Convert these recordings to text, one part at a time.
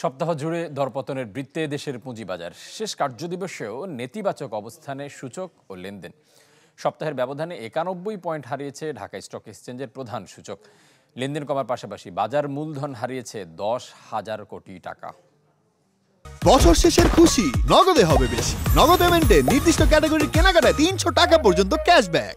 সপ্তাহ জুড়ে দরপতনের বৃত্তে দেশের পুঁজিবাজার। শেষ কার্যদিবসেও নেতিবাচক অবস্থানে সূচক ও লেনদেন। সপ্তাহের ব্যবধানে 91 পয়েন্ট হারিয়েছে ঢাকা স্টক এক্সচেঞ্জের প্রধান সূচক। লেনদেন কমার পাশাপাশি বাজার মূলধন হারিয়েছে 10,000 কোটি টাকা। বছর শেষের খুশি নগদে হবে বেশি। নগদ পেমেন্টে নির্দিষ্ট ক্যাটাগরির কেনাকাটায় 300 টাকা পর্যন্ত ক্যাশব্যাক।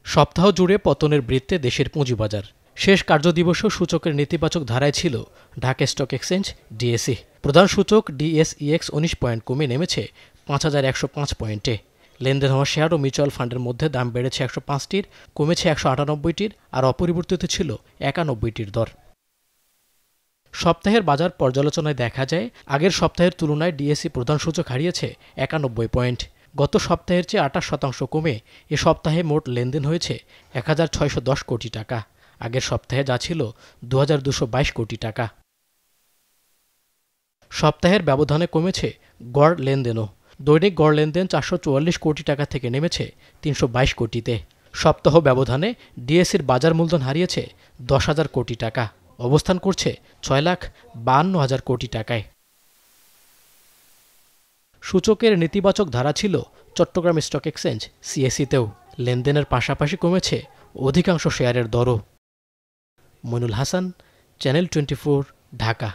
সপ্তাহ জুড়ে পতনের বৃত্তে দেশের পুঁজিবাজার। শেষ কার্যদিবসেও সূচকের নেতিবাচক ধারায় ছিল ঢাকা স্টক এক্সচেঞ্জ ডিএসই। প্রধান সূচক ডিএসইএক্স 19 পয়েন্ট কমে নেমেছে 5105 পয়েন্টে। লেনদেন হওয়া শেয়ার ও মিউচুয়াল ফান্ডের মধ্যে দাম বেড়েছে 105টির, কমেছে 198টির, আর অপরিবর্তিত ছিল 91টির দর। সপ্তাহের বাজার পর্যালোচনায় দেখা যায়, আগের সপ্তাহের তুলনায় ডিএসই প্রধান সূচক হারিয়েছে 91 পয়েন্ট। গত সপ্তাহের চেয়ে 28% কমে এ সপ্তাহে মোট লেনদেন হয়েছে 1610 কোটি টাকা। আগের সপ্তাহে যা ছিল 2222 কোটি টাকা। সপ্তাহের ব্যবধানে কমেছে গড় লেনদেনও। দৈনিক গড় লেনদেন 444 কোটি টাকা থেকে নেমেছে 322 কোটিতে। সপ্তাহ ব্যবধানে ডিএসইর বাজার মূলধন হারিয়েছে 10,000 কোটি টাকা, অবস্থান করছে 6,52,000 কোটি টাকায়। সূচকের নেতিবাচক ধারা ছিল চট্টগ্রাম স্টক এক্সচেঞ্জ সিএসইতেও। লেনদেনের পাশাপাশি কমেছে অধিকাংশ শেয়ারের দরও। মইনুল হাসান, চ্যানেল 24, ঢাকা।